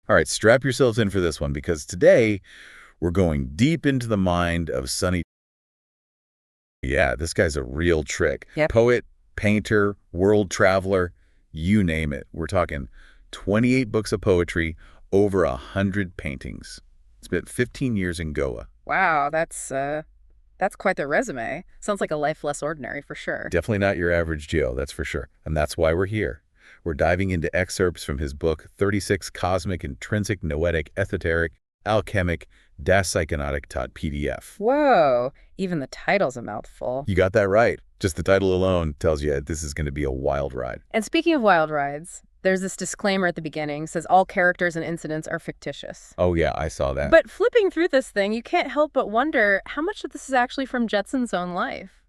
All right, strap yourselves in for this one, because today we're going deep into the mind of Sunny. Yeah, this guy's a real trick. Yep. Poet, painter, world traveler, you name it. We're talking 28 books of poetry, over 100 paintings. Spent 15 years in Goa. Wow, that's quite the resume. Sounds like a life less ordinary for sure. Definitely not your average Joe, that's for sure. And that's why we're here. We're diving into excerpts from his book, 36 Cosmic, Intrinsic, Noetic, Esoteric, Alchemic, psychonautic PDF. Whoa, even the title's a mouthful. You got that right. Just the title alone tells you this is going to be a wild ride. And speaking of wild rides, there's this disclaimer at the beginning, says all characters and incidents are fictitious. Oh yeah, I saw that. But flipping through this thing, you can't help but wonder how much of this is actually from Jetsun's own life.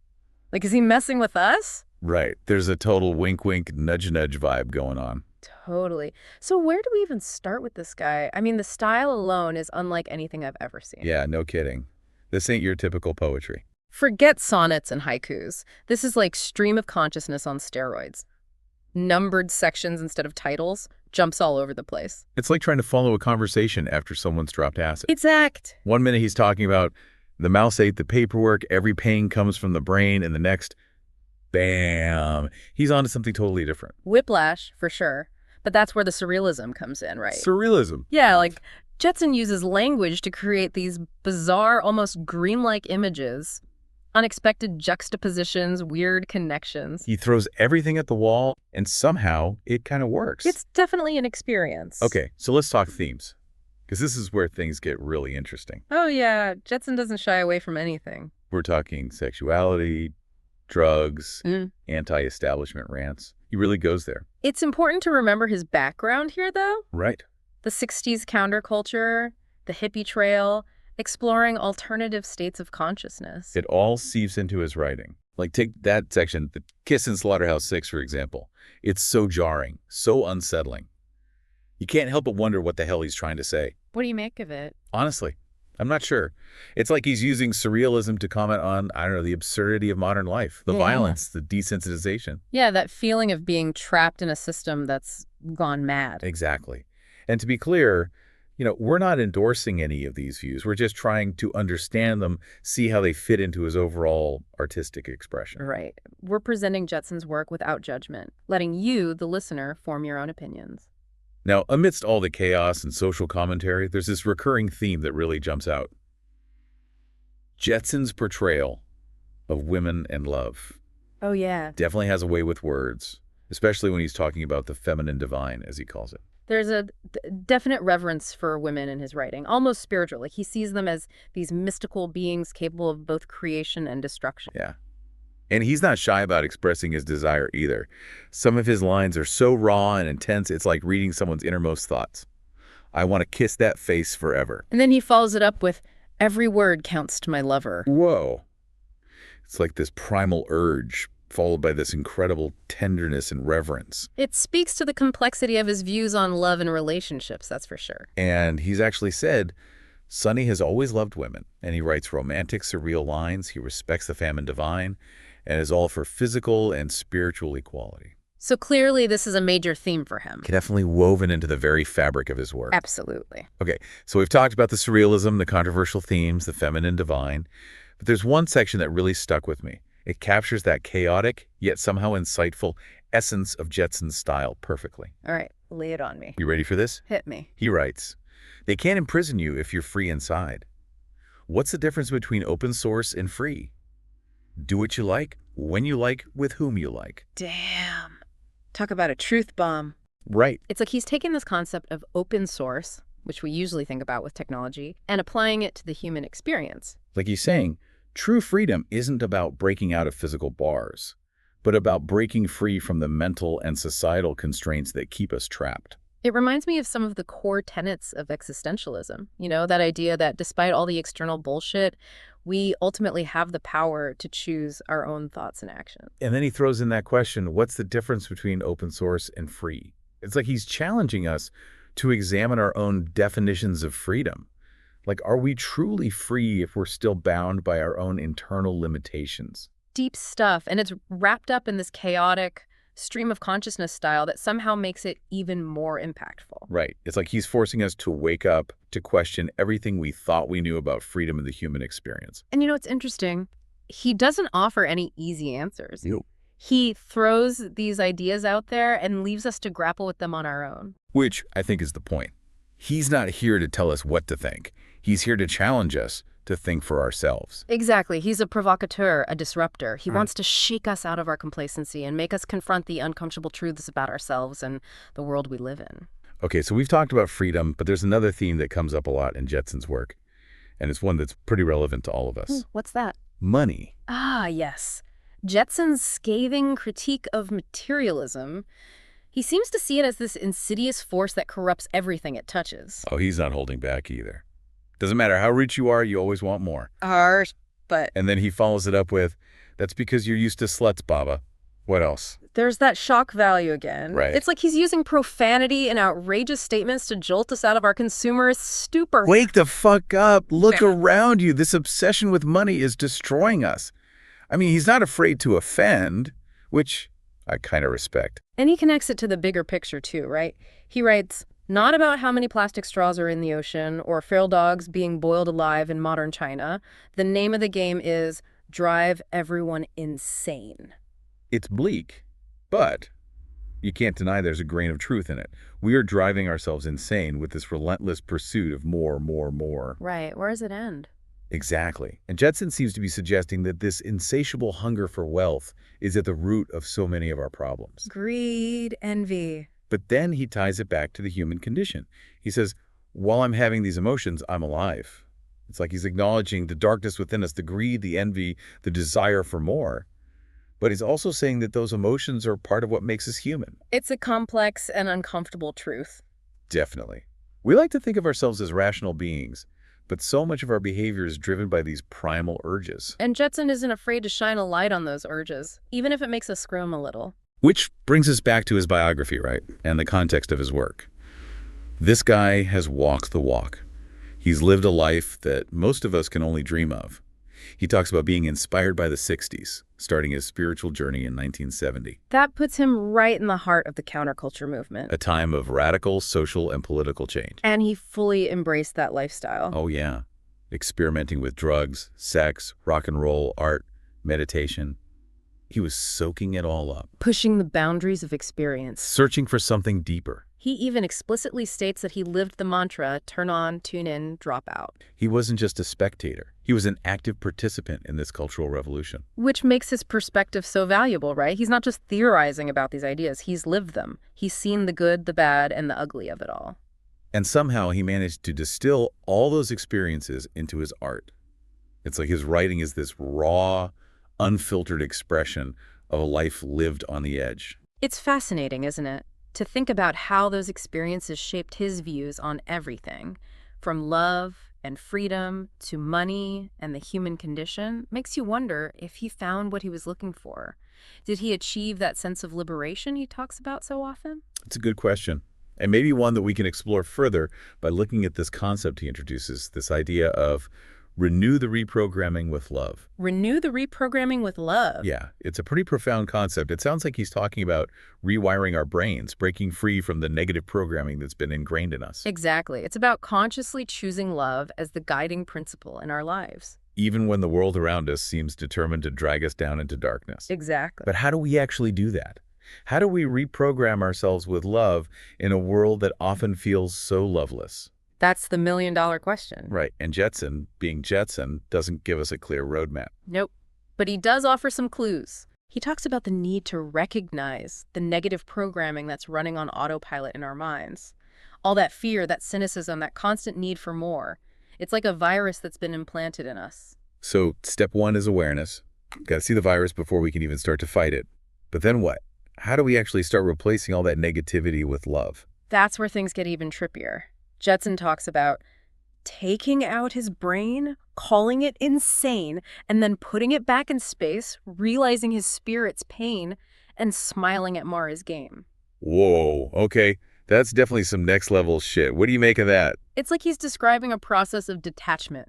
Like, is he messing with us? Right. There's a total wink-wink, nudge-nudge vibe going on. Totally. So where do we even start with this guy? I mean, the style alone is unlike anything I've ever seen. Yeah, no kidding. This ain't your typical poetry. Forget sonnets and haikus. This is like stream of consciousness on steroids. Numbered sections instead of titles, jumps all over the place. It's like trying to follow a conversation after someone's dropped acid. Exact. 1 minute he's talking about the mouse ate the paperwork, every pain comes from the brain, and the next, bam, he's on to something totally different. Whiplash, for sure. But that's where the surrealism comes in, right? Surrealism. Yeah, like Jetsun uses language to create these bizarre, almost dreamlike images, unexpected juxtapositions, weird connections. He throws everything at the wall, and somehow it kind of works. It's definitely an experience. Okay, so let's talk themes, because this is where things get really interesting. Oh yeah, Jetsun doesn't shy away from anything. We're talking sexuality, drugs, anti-establishment rants. He really goes there. It's important to remember his background here, though. Right. The 60s counterculture, the hippie trail, exploring alternative states of consciousness. It all seeps into his writing. Like, take that section, the kiss in Slaughterhouse 6, for example. It's so jarring, so unsettling. You can't help but wonder what the hell he's trying to say. What do you make of it? Honestly, I'm not sure. It's like he's using surrealism to comment on, I don't know, the absurdity of modern life, the violence, the desensitization. Yeah, that feeling of being trapped in a system that's gone mad. Exactly. And to be clear, we're not endorsing any of these views. We're just trying to understand them, see how they fit into his overall artistic expression. Right. We're presenting Jetsun's work without judgment, letting you, the listener, form your own opinions. Now, amidst all the chaos and social commentary, there's this recurring theme that really jumps out. Jetsun's portrayal of women and love. Oh, yeah. Definitely has a way with words, especially when he's talking about the feminine divine, as he calls it. There's a definite reverence for women in his writing, almost spiritual. Like, he sees them as these mystical beings capable of both creation and destruction. Yeah. And he's not shy about expressing his desire either. Some of his lines are so raw and intense, it's like reading someone's innermost thoughts. I want to kiss that face forever. And then he follows it up with, every word counts to my lover. Whoa. It's like this primal urge, followed by this incredible tenderness and reverence. It speaks to the complexity of his views on love and relationships, that's for sure. And he's actually said, Sunny has always loved women, and he writes romantic, surreal lines. He respects the feminine divine, and is all for physical and spiritual equality. So clearly this is a major theme for him. Definitely woven into the very fabric of his work. Absolutely. Okay, so we've talked about the surrealism, the controversial themes, the feminine divine, but there's one section that really stuck with me. It captures that chaotic, yet somehow insightful essence of Jetsun's style perfectly. All right, lay it on me. You ready for this? Hit me. He writes, they can't imprison you if you're free inside. What's the difference between open source and free? Do what you like, when you like, with whom you like. Damn. Talk about a truth bomb. Right. It's like he's taken this concept of open source, which we usually think about with technology, and applying it to the human experience. Like he's saying, true freedom isn't about breaking out of physical bars, but about breaking free from the mental and societal constraints that keep us trapped. It reminds me of some of the core tenets of existentialism. That idea that despite all the external bullshit, we ultimately have the power to choose our own thoughts and actions. And then he throws in that question, what's the difference between open source and free? It's like he's challenging us to examine our own definitions of freedom. Like, are we truly free if we're still bound by our own internal limitations? Deep stuff, and it's wrapped up in this chaotic, stream of consciousness style that somehow makes it even more impactful. Right. It's like he's forcing us to wake up, to question everything we thought we knew about freedom and the human experience. And you know, it's interesting. He doesn't offer any easy answers. Yo. He throws these ideas out there and leaves us to grapple with them on our own. Which I think is the point. He's not here to tell us what to think. He's here to challenge us to think for ourselves. Exactly. He's a provocateur, a disruptor. He wants to shake us out of our complacency and make us confront the uncomfortable truths about ourselves and the world we live in. Okay, so we've talked about freedom, but there's another theme that comes up a lot in Jetsun's work, and it's one that's pretty relevant to all of us. What's that? Money. Ah, yes. Jetsun's scathing critique of materialism. He seems to see it as this insidious force that corrupts everything it touches. Oh, he's not holding back either. Doesn't matter how rich you are, you always want more. But And then he follows it up with, that's because you're used to sluts, Baba. What else? there's that shock value again. Right. It's like he's using profanity and outrageous statements to jolt us out of our consumerist stupor. Wake the fuck up. Look Yeah. around you. This obsession with money is destroying us. I mean, he's not afraid to offend, which I kind of respect. And he connects it to the bigger picture too, right? He writes, not about how many plastic straws are in the ocean or feral dogs being boiled alive in modern China. The name of the game is drive everyone insane. It's bleak, but you can't deny there's a grain of truth in it. We are driving ourselves insane with this relentless pursuit of more, more, more. Right. Where does it end? Exactly. And Jetsun seems to be suggesting that this insatiable hunger for wealth is at the root of so many of our problems. Greed, envy. But then he ties it back to the human condition. He says, while I'm having these emotions, I'm alive. It's like he's acknowledging the darkness within us, the greed, the envy, the desire for more. But he's also saying that those emotions are part of what makes us human. It's a complex and uncomfortable truth. Definitely. We like to think of ourselves as rational beings, but so much of our behavior is driven by these primal urges. And Jetsun isn't afraid to shine a light on those urges, even if it makes us squirm a little. Which brings us back to his biography, right? And the context of his work. This guy has walked the walk. He's lived a life that most of us can only dream of. He talks about being inspired by the 60s, starting his spiritual journey in 1970, That puts him right in the heart of the counterculture movement. a time of radical social and political change. And he fully embraced that lifestyle. Oh yeah, experimenting with drugs, sex, rock and roll, art, meditation. He was soaking it all up, Pushing the boundaries of experience. searching for something deeper. He even explicitly states that he lived the mantra, turn on, tune in, drop out. He wasn't just a spectator. He was an active participant in this cultural revolution. Which makes his perspective so valuable, right? He's not just theorizing about these ideas, he's lived them. He's seen the good, the bad, and the ugly of it all. And somehow he managed to distill all those experiences into his art. It's like his writing is this raw, unfiltered expression of a life lived on the edge. It's fascinating, isn't it? To think about how those experiences shaped his views on everything, from love and freedom to money and the human condition, makes you wonder if he found what he was looking for. Did he achieve that sense of liberation he talks about so often? It's a good question, and maybe one that we can explore further by looking at this concept he introduces, this idea of renew the reprogramming with love. Renew the reprogramming with love. Yeah, it's a pretty profound concept. It sounds like he's talking about rewiring our brains, breaking free from the negative programming that's been ingrained in us. Exactly. It's about consciously choosing love as the guiding principle in our lives. Even when the world around us seems determined to drag us down into darkness. Exactly. But how do we actually do that? How do we reprogram ourselves with love in a world that often feels so loveless? That's the million-dollar question. Right, and Jetsun, being Jetsun, doesn't give us a clear roadmap. Nope. But he does offer some clues. He talks about the need to recognize the negative programming that's running on autopilot in our minds. All that fear, that cynicism, that constant need for more. It's like a virus that's been implanted in us. So step one is awareness. Got to see the virus before we can even start to fight it. But then what? How do we actually start replacing all that negativity with love? That's where things get even trippier. Jetsun talks about taking out his brain, calling it insane, and then putting it back in space, realizing his spirit's pain, and smiling at Mara's game. Whoa, okay. That's definitely some next level shit. What do you make of that? It's like he's describing a process of detachment.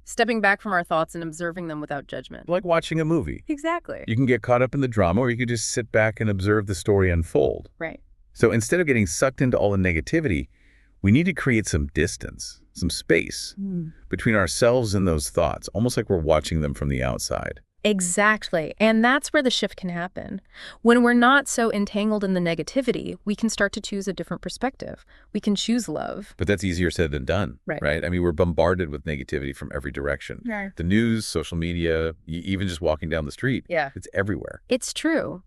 Stepping back from our thoughts and observing them without judgment. Like watching a movie. Exactly. You can get caught up in the drama, or you can just sit back and observe the story unfold. Right. So instead of getting sucked into all the negativity, we need to create some distance, some space between ourselves and those thoughts, almost like we're watching them from the outside. Exactly. And that's where the shift can happen. When we're not so entangled in the negativity, we can start to choose a different perspective. We can choose love. But that's easier said than done, Right. I mean, we're bombarded with negativity from every direction. Right. The news, social media, even just walking down the street. Yeah. It's everywhere. It's true.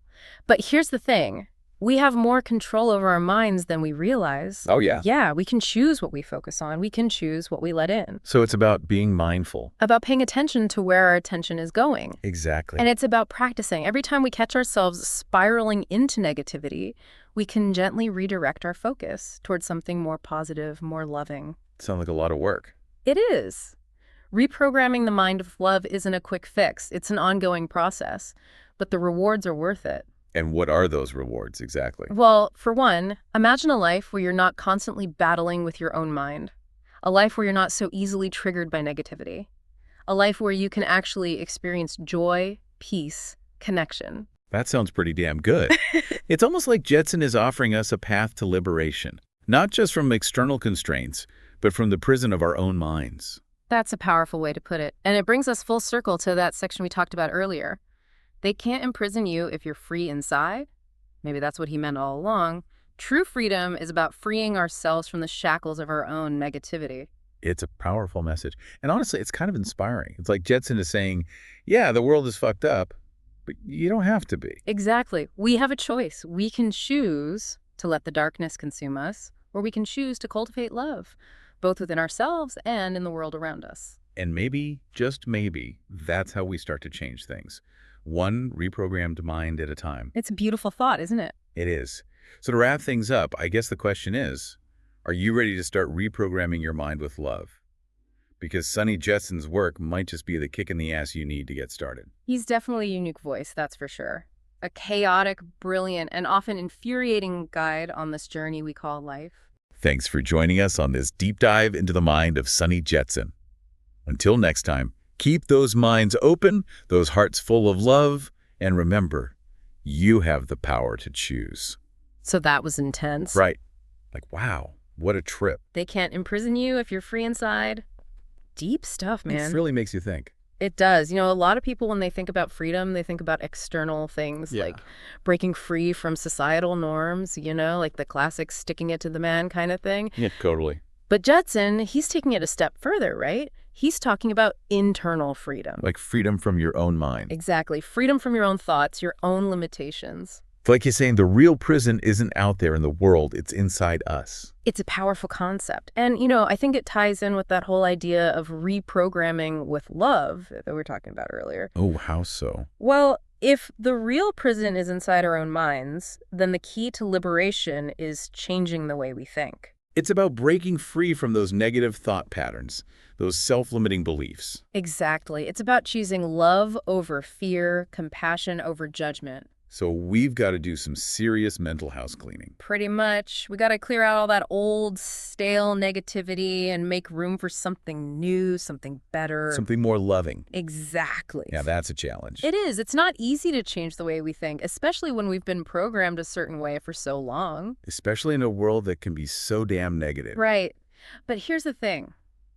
But here's the thing. We have more control over our minds than we realize. Oh, yeah. Yeah, we can choose what we focus on. We can choose what we let in. So it's about being mindful. About paying attention to where our attention is going. Exactly. And it's about practicing. Every time we catch ourselves spiraling into negativity, we can gently redirect our focus towards something more positive, more loving. Sounds like a lot of work. It is. Reprogramming the mind with love isn't a quick fix. It's an ongoing process. But the rewards are worth it. And what are those rewards exactly? Well, for one, imagine a life where you're not constantly battling with your own mind. A life where you're not so easily triggered by negativity. A life where you can actually experience joy, peace, connection. That sounds pretty damn good. It's almost like Jetsun is offering us a path to liberation, not just from external constraints, but from the prison of our own minds. That's a powerful way to put it. And it brings us full circle to that section we talked about earlier. They can't imprison you if you're free inside. Maybe that's what he meant all along. True freedom is about freeing ourselves from the shackles of our own negativity. It's a powerful message. And honestly, it's kind of inspiring. It's like Jetsun is saying, yeah, the world is fucked up, but you don't have to be. Exactly. We have a choice. We can choose to let the darkness consume us, or we can choose to cultivate love, both within ourselves and in the world around us. And maybe, just maybe, that's how we start to change things. One reprogrammed mind at a time. It's a beautiful thought, isn't it? It is. So to wrap things up, I guess the question is, are you ready to start reprogramming your mind with love? Because Sunny Jetsun's work might just be the kick in the ass you need to get started. He's definitely a unique voice, that's for sure. A chaotic, brilliant, and often infuriating guide on this journey we call life. Thanks for joining us on this deep dive into the mind of Sunny Jetsun. Until next time, keep those minds open, those hearts full of love, and remember, you have the power to choose. So that was intense. Right. Like, wow, what a trip. They can't imprison you if you're free inside. Deep stuff, man. It really makes you think. It does. You know, a lot of people, when they think about freedom, they think about external things like breaking free from societal norms, you know, like the classic sticking it to the man kind of thing. Yeah, totally. But Jetsun, he's taking it a step further, right? He's talking about internal freedom. Like freedom from your own mind. Exactly. Freedom from your own thoughts, your own limitations. It's like you're saying the real prison isn't out there in the world, it's inside us. It's a powerful concept. And, you know, I think it ties in with that whole idea of reprogramming with love that we were talking about earlier. Oh, how so? Well, if the real prison is inside our own minds, then the key to liberation is changing the way we think. It's about breaking free from those negative thought patterns, those self-limiting beliefs. Exactly. It's about choosing love over fear, compassion over judgment. So we've got to do some serious mental house cleaning. Pretty much. We got to clear out all that old, stale negativity and make room for something new, something better. Something more loving. Exactly. Yeah, that's a challenge. It is. It's not easy to change the way we think, especially when we've been programmed a certain way for so long. Especially in a world that can be so damn negative. Right. But here's the thing.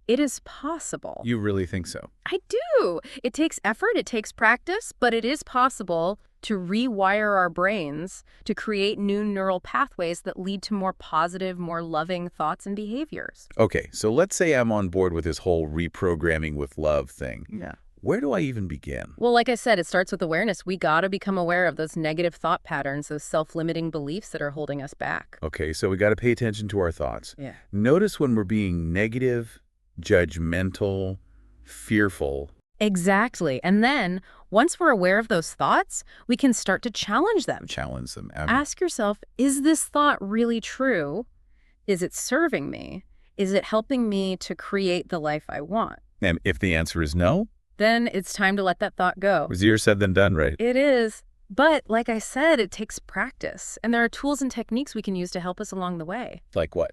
It is possible. You really think so? I do. It takes effort, it takes practice, but it is possible to rewire our brains to create new neural pathways that lead to more positive, more loving thoughts and behaviors. Okay, so let's say I'm on board with this whole reprogramming with love thing. Yeah. Where do I even begin? Well, like I said, it starts with awareness. We got to become aware of those negative thought patterns, those self-limiting beliefs that are holding us back. Okay, so we got to pay attention to our thoughts. Yeah. Notice when we're being negative, judgmental, fearful. Exactly. And then, once we're aware of those thoughts, we can start to challenge them. Challenge them. Ask yourself, is this thought really true? Is it serving me? Is it helping me to create the life I want? And if the answer is no, then it's time to let that thought go. easier said than done, right? It is. But like I said, it takes practice. And there are tools and techniques we can use to help us along the way. Like what?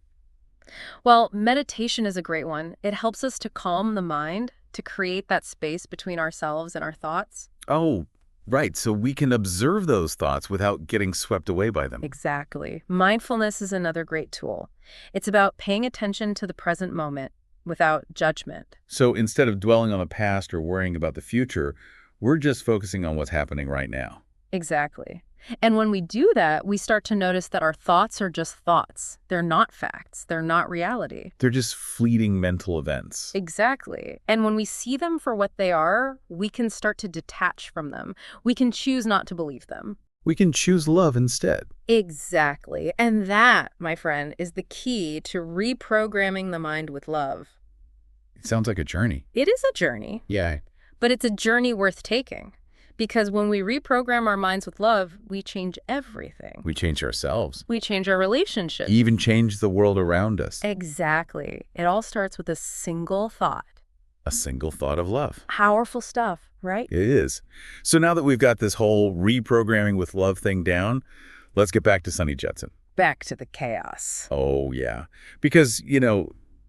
Well, meditation is a great one. It helps us to calm the mind, to create that space between ourselves and our thoughts? Oh, right. So we can observe those thoughts without getting swept away by them. Exactly. Mindfulness is another great tool. It's about paying attention to the present moment without judgment. So instead of dwelling on the past or worrying about the future, we're just focusing on what's happening right now. Exactly. And when we do that, we start to notice that our thoughts are just thoughts. They're not facts. They're not reality. They're just fleeting mental events. Exactly. And when we see them for what they are, we can start to detach from them. We can choose not to believe them. We can choose love instead. Exactly. And that, my friend, is the key to reprogramming the mind with love. It sounds like a journey. It is a journey, Yeah. but it's a journey worth taking. Because when we reprogram our minds with love, we change everything. We change ourselves. We change our relationships. Even change the world around us. Exactly. It all starts with a single thought. A single thought of love. Powerful stuff, right? It is. So now that we've got this whole reprogramming with love thing down, let's get back to Sunny Jetsun. Back to the chaos. Oh, yeah. Because,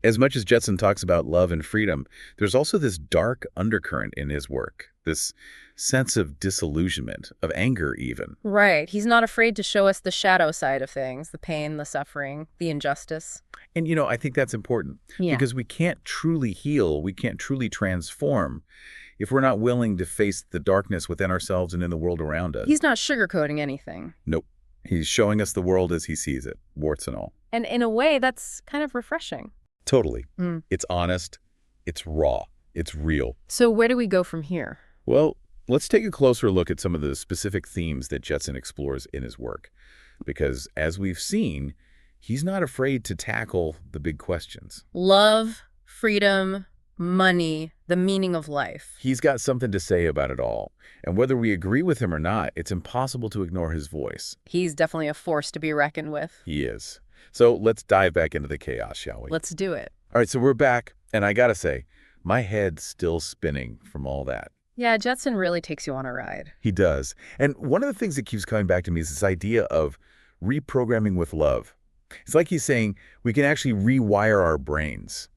as much as Jetsun talks about love and freedom, there's also this dark undercurrent in his work, this sense of disillusionment, of anger even. Right. He's not afraid to show us the shadow side of things, the pain, the suffering, the injustice. And, I think that's important because we can't truly heal, we can't truly transform if we're not willing to face the darkness within ourselves and in the world around us. He's not sugarcoating anything. Nope. He's showing us the world as he sees it, warts and all. And in a way, that's kind of refreshing. Totally. It's honest, it's raw, it's real. So where do we go from here? Well, let's take a closer look at some of the specific themes that Jetsun explores in his work. Because as we've seen, he's not afraid to tackle the big questions. Love, freedom, money, the meaning of life. He's got something to say about it all. And whether we agree with him or not, it's impossible to ignore his voice. He's definitely a force to be reckoned with. He is. So let's dive back into the chaos, shall we? Let's do it. All right, so we're back. And I gotta say, my head's still spinning from all that. Yeah, Jetsun really takes you on a ride. He does. And one of the things that keeps coming back to me is this idea of reprogramming with love. It's like he's saying we can actually rewire our brains,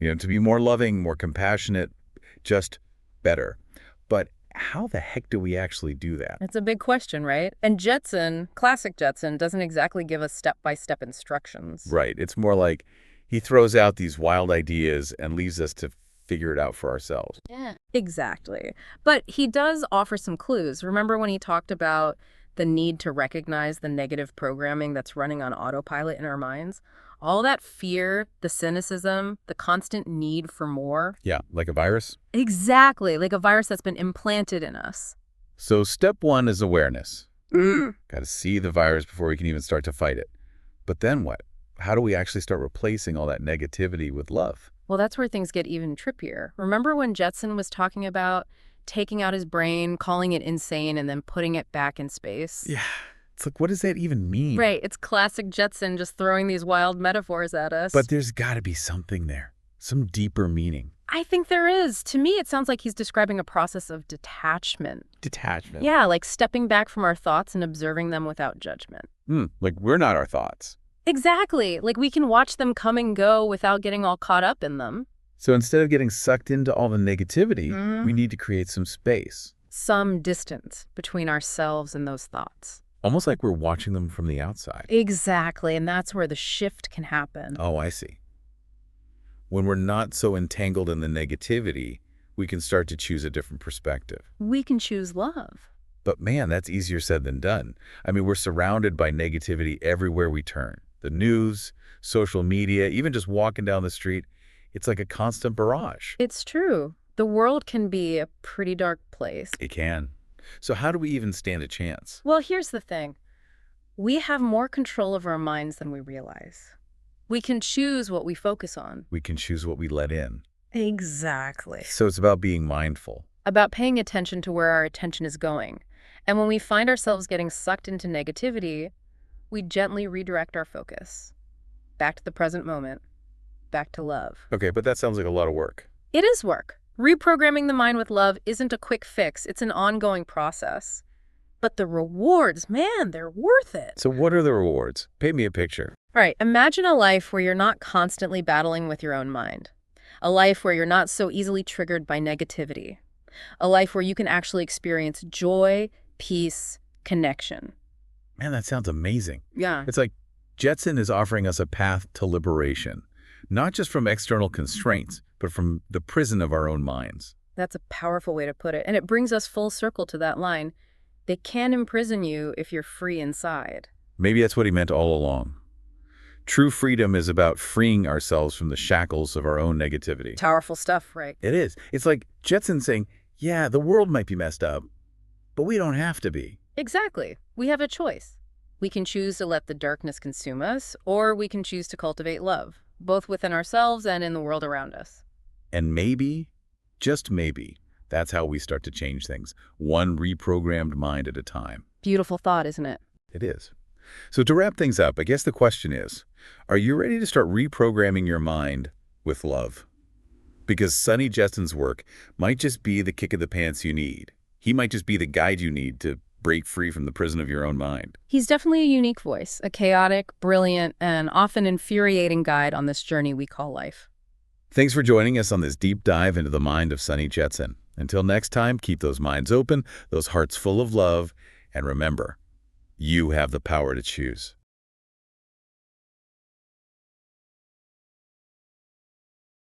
to be more loving, more compassionate, just better. But how the heck do we actually do that? It's a big question, right? And Jetsun, classic Jetsun, doesn't exactly give us step-by-step instructions. Right. It's more like he throws out these wild ideas and leaves us to figure it out for ourselves. Yeah, exactly. But he does offer some clues. Remember when he talked about the need to recognize the negative programming that's running on autopilot in our minds? All that fear, the cynicism, the constant need for more. Yeah, like a virus? Exactly, like a virus that's been implanted in us. So step one is awareness. Got to see the virus before we can even start to fight it. But then what? How do we actually start replacing all that negativity with love? Well, that's where things get even trippier. Remember when Jetsun was talking about taking out his brain, calling it insane, and then putting it back in space? Yeah. It's like, what does that even mean? Right. It's classic Jetsun just throwing these wild metaphors at us. But there's got to be something there, some deeper meaning. I think there is. To me, it sounds like he's describing a process of detachment. Detachment. Yeah, like stepping back from our thoughts and observing them without judgment. Like we're not our thoughts. Exactly. Like we can watch them come and go without getting all caught up in them. So instead of getting sucked into all the negativity, we need to create some space. Some distance between ourselves and those thoughts. Almost like we're watching them from the outside. Exactly, and that's where the shift can happen. Oh, I see. When we're not so entangled in the negativity, we can start to choose a different perspective. We can choose love. But man, that's easier said than done. I mean, we're surrounded by negativity everywhere we turn. The news, social media, even just walking down the street, it's like a constant barrage. It's true. The world can be a pretty dark place. It can. So how do we even stand a chance? Well, here's the thing. We have more control over our minds than we realize. We can choose what we focus on. We can choose what we let in. Exactly. So it's about being mindful. About paying attention to where our attention is going. And when we find ourselves getting sucked into negativity, we gently redirect our focus. Back to the present moment. Back to love. Okay, but that sounds like a lot of work. It is work. Reprogramming the mind with love isn't a quick fix. It's an ongoing process. But the rewards, man, they're worth it. So what are the rewards? Paint me a picture. All right, imagine a life where you're not constantly battling with your own mind. A life where you're not so easily triggered by negativity. A life where you can actually experience joy, peace, connection. Man, that sounds amazing. Yeah. It's like Jetsun is offering us a path to liberation, not just from external constraints, but from the prison of our own minds. That's a powerful way to put it. And it brings us full circle to that line. They can imprison you if you're free inside. Maybe that's what he meant all along. True freedom is about freeing ourselves from the shackles of our own negativity. Powerful stuff, right? It is. It's like Jetsun saying, yeah, the world might be messed up, but we don't have to be. Exactly. We have a choice. We can choose to let the darkness consume us, or we can choose to cultivate love, both within ourselves and in the world around us. And maybe, just maybe, that's how we start to change things, one reprogrammed mind at a time. Beautiful thought, isn't it? It is. So to wrap things up, I guess the question is, are you ready to start reprogramming your mind with love? Because Sunny Jetsun's work might just be the kick of the pants you need. He might just be the guide you need to break free from the prison of your own mind. He's definitely a unique voice, a chaotic, brilliant, and often infuriating guide on this journey we call life. Thanks for joining us on this deep dive into the mind of Sunny Jetsun. Until next time, keep those minds open, those hearts full of love, and remember, you have the power to choose.